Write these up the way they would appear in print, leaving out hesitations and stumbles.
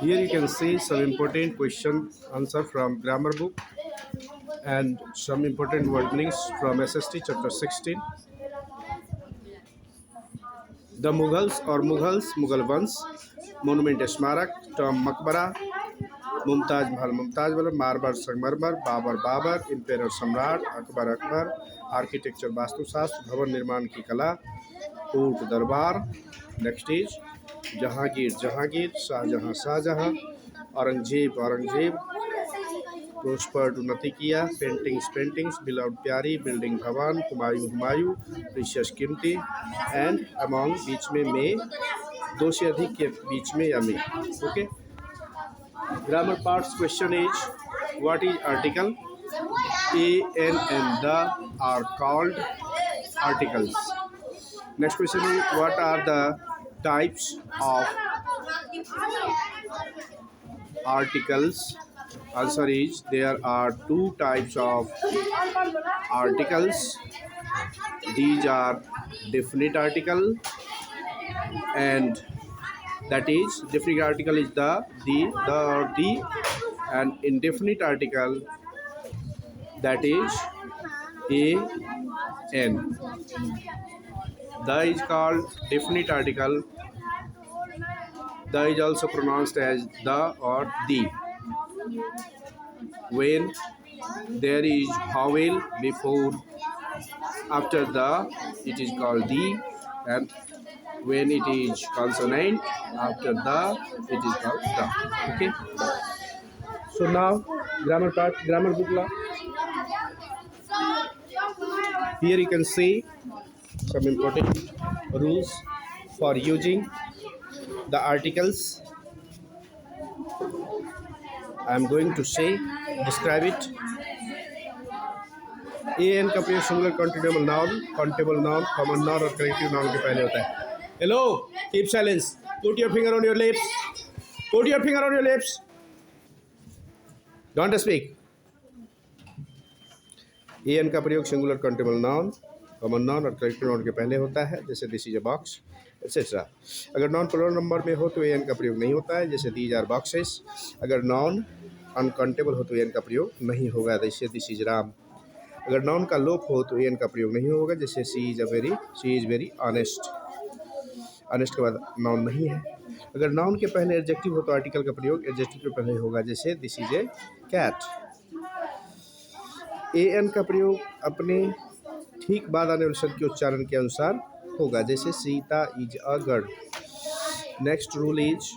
Here you can see some important question answer from grammar book and some important word links from SST chapter 16. The Mughals or Mughals, Mughal Vans, Monument Smarak, Tom Makbara, Mumtaz Mahal, Mumtaz Mahal, Marbar Sangmarmar, Babar Babar, Emperor Samrat, Akbar Akbar, Architecture Vastu Shastra, Bhavan Nirman की कला, ऊट दरबार. Next is Jahangir Jahangir, Shahjahan Shahjahan, Aurangzeb Aurangzeb, prospered उन्नति किया, paintings paintings, beloved प्यारी, building भवन, Humayun Humayun, precious कीमती, and among बीच में दो से अधिक के बीच में या में. Okay. Grammar parts question is what is article. A an and the are called articles. Next question is what are the types of articles. Answer is there are two types of articles. These are definite article, and that is definite article is the or the, and indefinite article that is a n. The is called definite article. The is also pronounced as the or the. When there is vowel before after the, it is called the, and when it is consonant after the, it is called the. Okay. So now grammar part, grammar book law. Here you can see some important rules for using the articles. I am going to say, describe it. an का प्रयोग singular countable noun, common noun और collective noun के पहले होता है. Hello, keep silence. Put your finger on your lips. Put your finger on your lips. Don't speak. an का प्रयोग singular countable noun, common noun और कलेक्टिव नाउन के पहले होता है, जैसे this is a box etcetera. अगर नॉन प्लूरल नंबर में हो तो an का प्रयोग नहीं होता है, जैसे दीज आर बॉक्सेस. अगर नॉन अनकाउंटेबल हो तो an का प्रयोग नहीं होगा, जैसे दिस इज राम. अगर नॉन का लोप हो तो an का प्रयोग नहीं होगा, जैसे she is very honest. Honest के बाद नॉन नहीं है. अगर नॉन के पहले एडजेक्टिव हो तो आर्टिकल का प्रयोग एडजेक्टिव के पहले होगा, जैसे this is a cat. an का प्रयोग अपने ठीक बाद आने वाले शब्द के उच्चारण के अनुसार होगा, जैसे Sita is a girl. Next rule is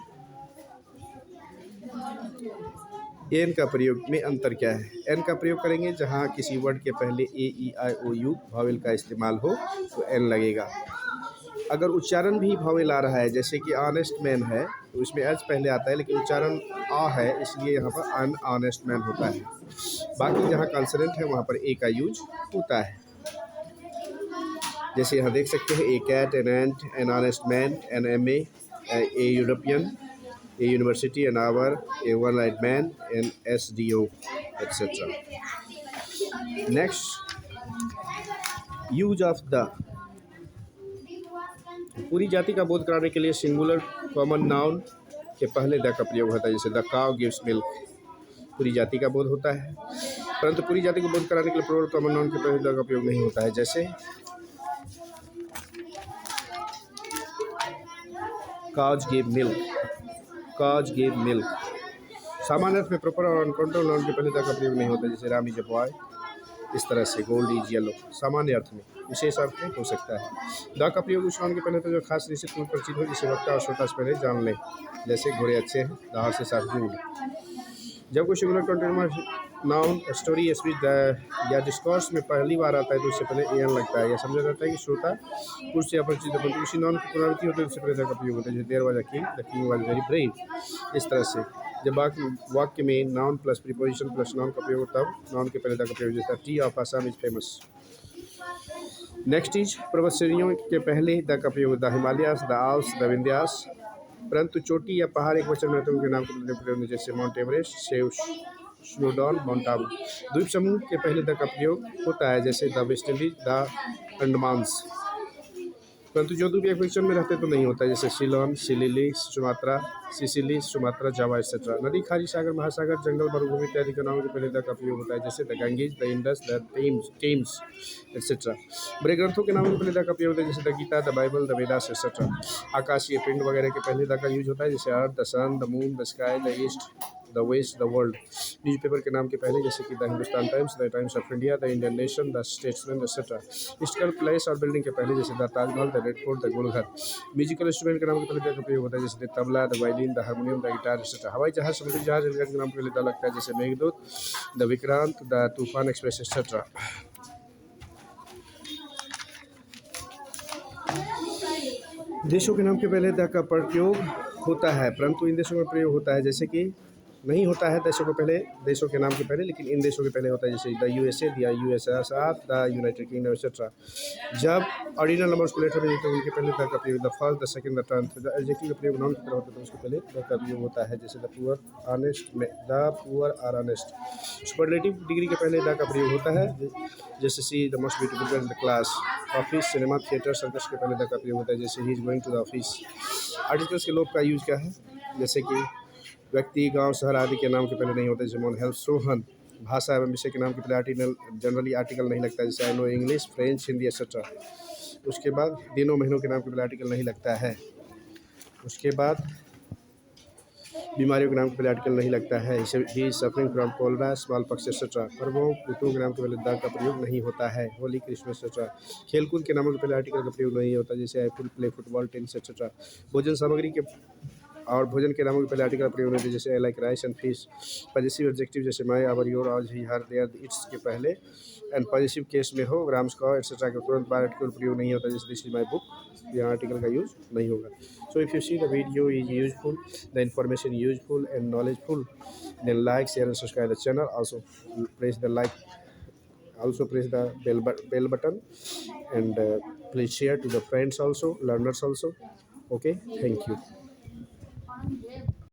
an का प्रयोग में अंतर क्या है. एन का प्रयोग करेंगे जहां किसी वर्ड के पहले ए ई आई ओ यू भावेल का इस्तेमाल हो तो एन लगेगा. अगर उच्चारण भी भावेल आ रहा है, जैसे कि ऑनेस्ट मैन है तो इसमें एच पहले आता है, लेकिन उच्चारण आ है इसलिए यहाँ पर अन ऑनेस्ट मैन होता है. बाकी जहाँ कॉन्सोनेंट है वहाँ पर ए का यूज होता है, जैसे यहाँ देख सकते हैं a cat, an ant, an honest man, an M a European, a university, an hour, a one-eyed man, an SDO, etc. Next, use of the. पूरी जाति का बोध कराने के लिए सिंगुलर कॉमन नाउन के पहले द का प्रयोग होता है, जैसे द काउ गिव्स मिल्क. पूरी जाति का बोध होता है, परंतु पूरी जाति को बोध कराने के लिए प्लूरल कॉमन नाउन के पहले द का प्रयोग नहीं होता है, जैसे काउज गिव मिल्क. काज गेव मिल्क. सामान्य अर्थ में प्रॉपर और अनकाउंटेबल नाउन के पहले द का प्रयोग नहीं होता, जैसे राम इज अ बॉय. इस तरह से गोल्ड इज येलो. सामान्य अर्थ में, विशेष अर्थ में हो सकता है. द का प्रयोग उस नाउन के पहले तो जो खास निश्चित रूप परिचित हो, जिसे वक्ता और श्रोता से पहले जान लें, जैसे घोड़े अच्छे हैं, द हॉर्सेस आर गुड. जब कोई singular countable noun story speech या डिस्कोर्स में पहली बार आता है तो उससे पहले एन लगता है. यह समझा जाता है कि श्रोता पुरुष से अपरिचित है, परंतु उसी नाउन की पुनरावृत्ति होती है उससे पहले द का प्रयोग होता है, जैसे there was a king, the king was very brave. इस तरह से जब वाक्य में noun plus preposition plus noun का प्रयोग होता है, नाउन के पहले द का प्रयोग होता है. T of Assam is famous. Next is पर्वत श्रेणियों के पहले द का प्रयोग होता है, Himalayas, the Alps, the Vindhyas. परंतु चोटी या पहाड़ एक वचन में होते हैं, उनके नाम के प्रयोग, जैसे माउंट एवरेस्ट, स्नोडॉन, माउंट आबू. द्वीप समूह के पहले द का प्रयोग होता है, जैसे द वेस्ट इंडीज, द अंडमान्स. परंतु जो भी एक्वेशन में रहते तो नहीं होता है, जैसे सिलोन, सिलिली, सुमात्रा, सिसिली, सुमात्रा, जावा एक्सेट्रा। नदी, खाड़ी, सागर, महासागर, जंगल, मरुभूमि इत्यादि के नामों के पहले द का प्रयोग होता है, जैसे the Ganges, the Indus, the Thames etcetera. बड़े ग्रंथों के नामों के पहले द का प्रयोग होता है, जैसे the Gita, the Bible, the Vedas etcetera. आकाशीय पिंड वगैरह के पहले द का यूज होता है, जैसे earth, the sun, the moon, the sky, the east, the west, the world. Newspaper के नाम के पहले जैसे कि the Hindustan Times, the Times of India, the Indian Nation, the Statesman etcetera. Historical place और बिल्डिंग के पहले जैसे the Taj Mahal, the red fort, the Golghar. Musical instrument के नाम के पहले द का प्रयोग होता है, जैसे the tabla, the violin, the harmonium, the guitar etcetera. हवाई जहाज, समुद्री जहाज, रेलगाड़ी के नाम के पहले द लगता है, जैसे मेघदूत, द विक्रांत, द तूफान एक्सप्रेस एक्सेट्रा। देशों के नाम के पहले द का प्रयोग होता है, परंतु इन देशों में प्रयोग होता है, जैसे कि नहीं होता है देशों के पहले, देशों के नाम के पहले, लेकिन इन देशों के पहले होता है, जैसे the USA, the USSR, the United kingdom etcetera. जब ऑर्डिनल नंबर्स को लेटर में देते हैं उनके पहले द का प्रयोग the first, the second, the tenth. The adjective का प्रयोग नाउन की तरह होता है तो उसके पहले द का प्रयोग होता है, जैसे द पुअर ऑनेस्ट में the poor are honest. Superlative degree के पहले द का प्रयोग होता है, जैसे see the most beautiful girl in the class. Office, cinema, theatre, circus के पहले द का प्रयोग होता है, जैसे he is going to the office. Articles के लोप का यूज क्या है, जैसे कि व्यक्ति, गांव, शहर आदि के नाम के पहले नहीं होते, जैसे मोन, हेल्प, सोहन। भाषा एवं विषय के नाम के पहले आर्टिकल जनरली आर्टिकल नहीं लगता है, जैसे I know English, French, Hindi etcetera. उसके बाद दिनों, महीनों के नाम के पहले आर्टिकल नहीं लगता है। उसके बाद बीमारियों के नाम के पहले आर्टिकल नहीं लगता है, he suffering from cholera, smallpox etcetera. पर्वों, ऋतुओं के नाम के पहले द का प्रयोग नहीं होता है, होली, क्रिसमस एक्सेट्रा। खेलकूद के नामों के पहले आर्टिकल का प्रयोग नहीं होता, जैसे I full play football, tennis etcetera. भोजन सामग्री के और भोजन के नामों के पहले आर्टिकल प्रयोग होते हैं, जैसे I like rice and fish. Positive adjective जैसे माई, आवर, योर, आज, ही, हर, देयर, इट्स के पहले एंड पॉजिटिव केस में हो, ग्राम्स का एक्सेट्रा के तुरंत बाद आर्टिकल प्रयोग नहीं होता, जैसे दिस इज माई बुक, यहाँ आर्टिकल का यूज नहीं होगा। So if you see the video is useful, the information useful and knowledgeful, then like, share and subscribe the channel. Also press the like, also press the bell button, and please share to the friends also, learners also. Okay, thank you.